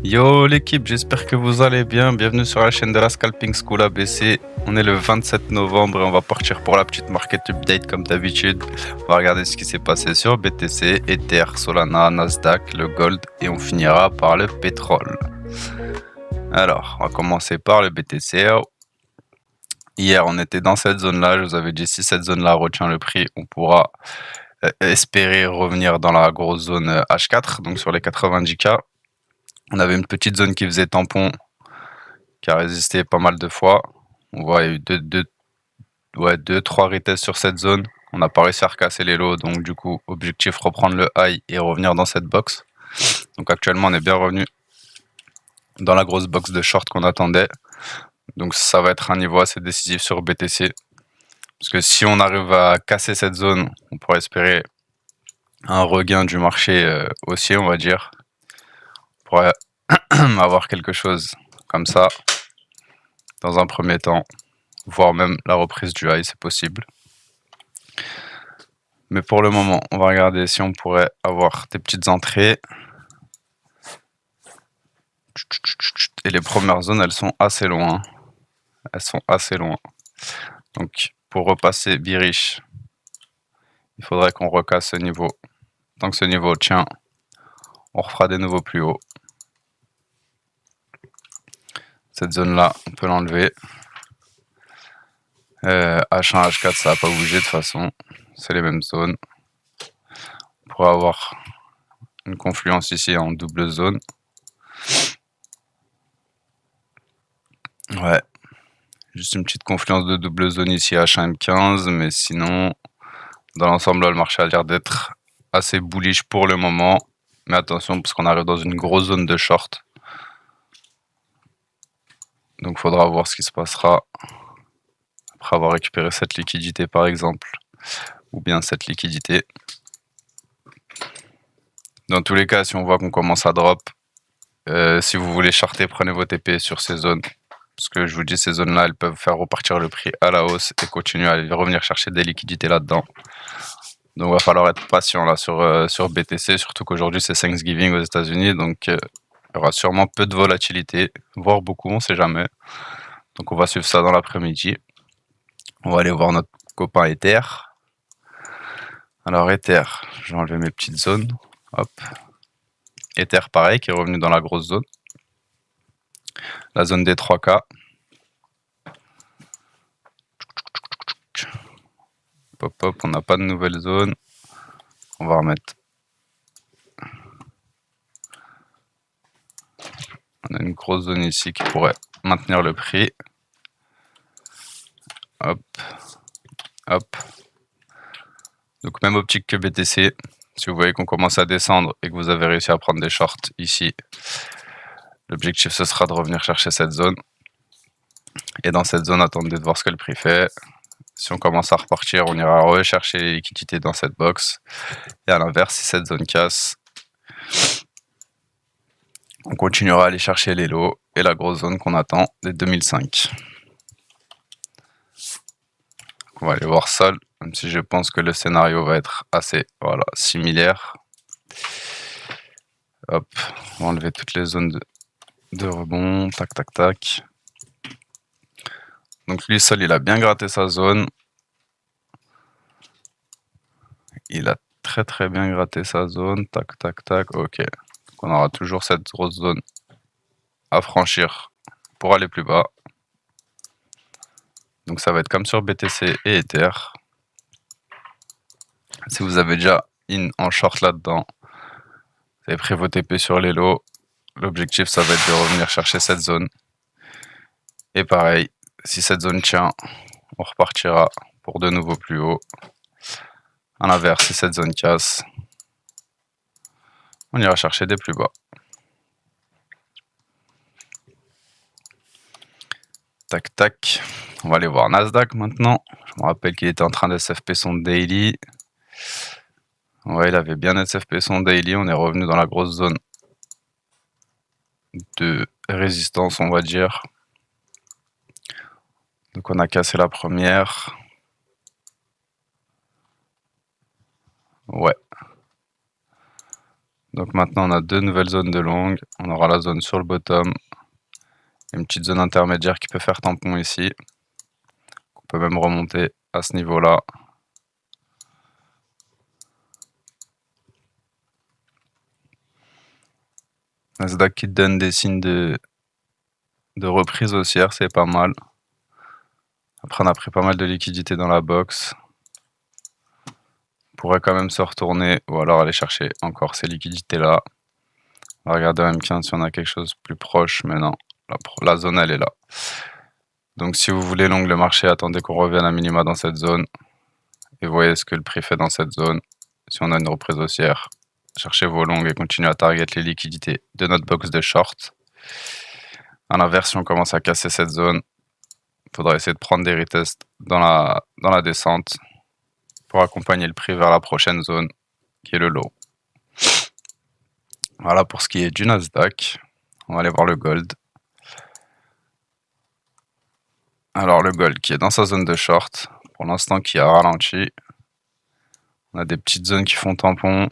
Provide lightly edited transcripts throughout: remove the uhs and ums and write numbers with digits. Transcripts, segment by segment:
Yo l'équipe, j'espère que vous allez bien. Bienvenue sur la chaîne de la Scalping School ABC. On est le 27 novembre et on va partir pour la petite market update comme d'habitude. On va regarder ce qui s'est passé sur BTC, Ether, Solana, Nasdaq, le Gold et on finira par le pétrole. Alors, on va commencer par le BTC. Hier, on était dans cette zone-là. Je vous avais dit si cette zone-là retient le prix, on pourra espérer revenir dans la grosse zone H4, donc sur les 90K. On avait une petite zone qui faisait tampon, qui a résisté pas mal de fois. On voit il y a eu 2-3 retests sur cette zone. On n'a pas réussi à recasser les lots, donc du coup, objectif reprendre le high et revenir dans cette box. Donc actuellement, on est bien revenu dans la grosse box de short qu'on attendait. Donc ça va être un niveau assez décisif sur BTC. Parce que si on arrive à casser cette zone, on pourrait espérer un regain du marché haussier, on va dire. On pourrait avoir quelque chose comme ça dans un premier temps, voire même la reprise du high, c'est possible. Mais pour le moment, on va regarder si on pourrait avoir des petites entrées. Et les premières zones, elles sont assez loin. Elles sont assez loin. Donc, pour repasser bearish, il faudrait qu'on recasse ce niveau. Tant que ce niveau tient, on refera des nouveaux plus hauts. Cette zone-là, on peut l'enlever. H1, H4, ça va pas bouger de toute façon. C'est les mêmes zones. On pourrait avoir une confluence ici en double zone. Ouais. Juste une petite confluence de double zone ici H1, M15. Mais sinon, dans l'ensemble, le marché a l'air d'être assez bullish pour le moment. Mais attention, parce qu'on arrive dans une grosse zone de short. Donc, il faudra voir ce qui se passera après avoir récupéré cette liquidité, par exemple. Ou bien cette liquidité. Dans tous les cas, si on voit qu'on commence à drop, si vous voulez charter, prenez vos TP sur ces zones. Parce que je vous dis, ces zones-là, elles peuvent faire repartir le prix à la hausse et continuer à revenir chercher des liquidités là-dedans. Donc, il va falloir être patient là sur BTC, surtout qu'aujourd'hui, c'est Thanksgiving aux États-Unis. Donc, il y aura sûrement peu de volatilité, voire beaucoup, on ne sait jamais. Donc, on va suivre ça dans l'après-midi. On va aller voir notre copain Ether. Alors, Ether, je vais enlever mes petites zones. Hop. Ether, pareil, qui est revenu dans la grosse zone. La zone des 3K. Pop, pop, on n'a pas de nouvelle zone. On va remettre. On a une grosse zone ici qui pourrait maintenir le prix. Hop. Hop. Donc même optique que BTC. Si vous voyez qu'on commence à descendre et que vous avez réussi à prendre des shorts ici, l'objectif ce sera de revenir chercher cette zone. Et dans cette zone, attendez de voir ce que le prix fait. Si on commence à repartir, on ira rechercher les liquidités dans cette box. Et à l'inverse, si cette zone casse, on continuera à aller chercher les lots et la grosse zone qu'on attend des 2005. On va aller voir Sol, même si je pense que le scénario va être assez similaire. Hop, on va enlever toutes les zones de rebond. Tac, tac, tac. Donc lui, Sol, il a bien gratté sa zone. Il a très très bien gratté sa zone. Tac, tac, tac. Ok. Donc on aura toujours cette grosse zone à franchir pour aller plus bas. Donc ça va être comme sur BTC et Ether. Si vous avez déjà in en short là-dedans, vous avez pris vos TP sur les lots, l'objectif ça va être de revenir chercher cette zone. Et pareil, si cette zone tient, on repartira pour de nouveau plus haut. À l'inverse, si cette zone casse, on ira chercher des plus bas. Tac tac. On va aller voir Nasdaq maintenant. Je me rappelle qu'il était en train de SFP son daily. Ouais, il avait bien SFP son daily. On est revenu dans la grosse zone de résistance, on va dire. Donc on a cassé la première. Ouais. Donc maintenant on a deux nouvelles zones de longue. On aura la zone sur le bottom, une petite zone intermédiaire qui peut faire tampon ici. On peut même remonter à ce niveau-là. Nasdaq qui donne des signes de reprise haussière, c'est pas mal. Après on a pris pas mal de liquidités dans la box. On pourrait quand même se retourner ou alors aller chercher encore ces liquidités-là. On va regarder en M15 si on a quelque chose plus proche, mais non, la zone elle est là. Donc si vous voulez long le marché, attendez qu'on revienne à minima dans cette zone. Et voyez ce que le prix fait dans cette zone. Si on a une reprise haussière, cherchez vos longues et continuez à target les liquidités de notre box de short. À l'inverse, si on commence à casser cette zone, il faudra essayer de prendre des retests dans la descente pour accompagner le prix vers la prochaine zone qui est le low. Voilà pour ce qui est du Nasdaq. On va aller voir le gold. Alors le gold qui est dans sa zone de short, pour l'instant qui a ralenti. On a des petites zones qui font tampon.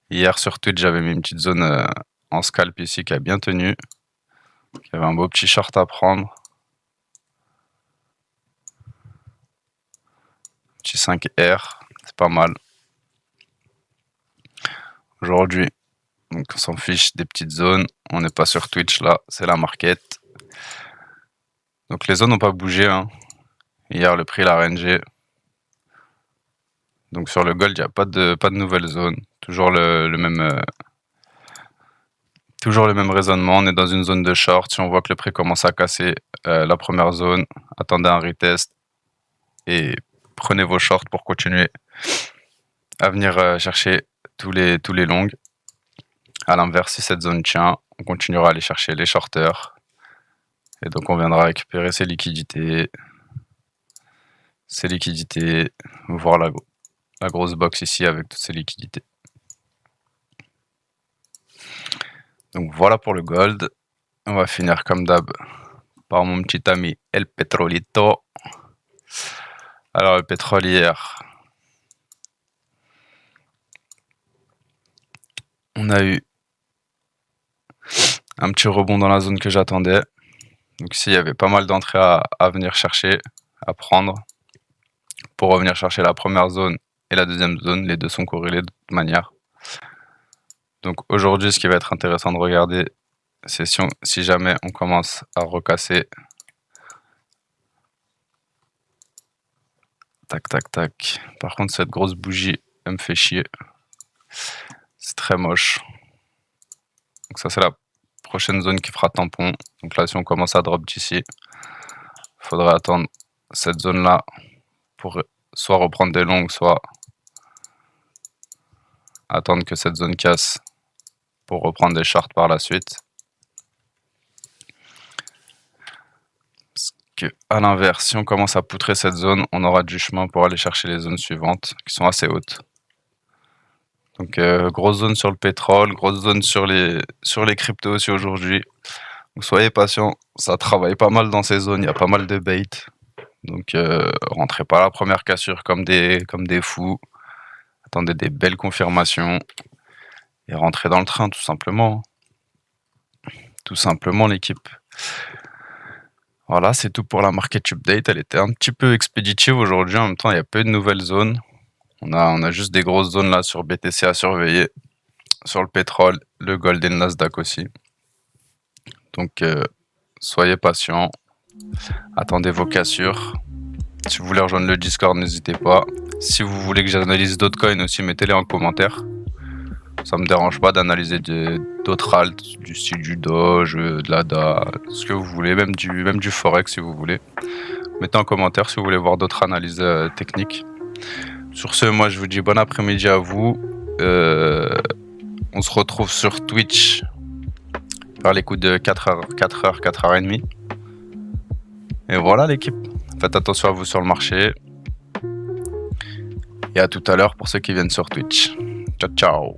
Hier sur Twitch, j'avais mis une petite zone en scalp ici qui a bien tenu. Il y avait un beau petit short à prendre. Petit 5R, c'est pas mal. Aujourd'hui, donc on s'en fiche des petites zones. On n'est pas sur Twitch là, c'est la market. Donc les zones n'ont pas bougé. Hein. Hier, le prix l'a rangé. Donc sur le gold, il n'y a pas de nouvelle zone. Toujours le même raisonnement. On est dans une zone de short. Si on voit que le prix commence à casser la première zone, attendez un retest et prenez vos shorts pour continuer à venir chercher tous les longs. À l'inverse, si cette zone tient, on continuera à aller chercher les shorters. Et donc on viendra récupérer ces liquidités, voir la grosse box ici avec toutes ces liquidités. Donc voilà pour le gold. On va finir comme d'hab par mon petit ami El Petrolito. Alors le pétrole hier, on a eu un petit rebond dans la zone que j'attendais. Donc ici il y avait pas mal d'entrées à venir chercher, à prendre. Pour revenir chercher la première zone et la deuxième zone, les deux sont corrélés de toute manière. Donc aujourd'hui, ce qui va être intéressant de regarder, c'est si jamais on commence à recasser. Tac, tac, tac. Par contre, cette grosse bougie, elle me fait chier. C'est très moche. Donc ça, c'est la prochaine zone qui fera tampon. Donc là, si on commence à drop d'ici, il faudrait attendre cette zone-là pour soit reprendre des longues, soit attendre que cette zone casse pour reprendre des shorts par la suite. Parce que à l'inverse, si on commence à poutrer cette zone, on aura du chemin pour aller chercher les zones suivantes qui sont assez hautes. Donc grosse zone sur le pétrole, grosse zone sur les cryptos aussi aujourd'hui. Donc soyez patients, ça travaille pas mal dans ces zones, il y a pas mal de bait. Donc rentrez pas à la première cassure comme des fous. Attendez des belles confirmations et rentrez dans le train tout simplement. Tout simplement l'équipe. Voilà, c'est tout pour la market update. Elle était un petit peu expéditive aujourd'hui. En même temps, il y a peu de nouvelles zones. On a juste des grosses zones là sur BTC à surveiller. Sur le pétrole, le gold et le Nasdaq aussi. Donc soyez patients. Attendez vos cassures. Si vous voulez rejoindre le Discord, n'hésitez pas. Si vous voulez que j'analyse d'autres coins aussi, mettez-les en commentaire. Ça me dérange pas d'analyser d'autres alts, du style du Doge, de l'ADA, ce que vous voulez, même du Forex si vous voulez. Mettez en commentaire si vous voulez voir d'autres analyses techniques. Sur ce, moi je vous dis bon après-midi à vous. On se retrouve sur Twitch vers les coups de 4h, 4h30. Et voilà l'équipe. Faites attention à vous sur le marché. Et à tout à l'heure pour ceux qui viennent sur Twitch. Ciao, ciao.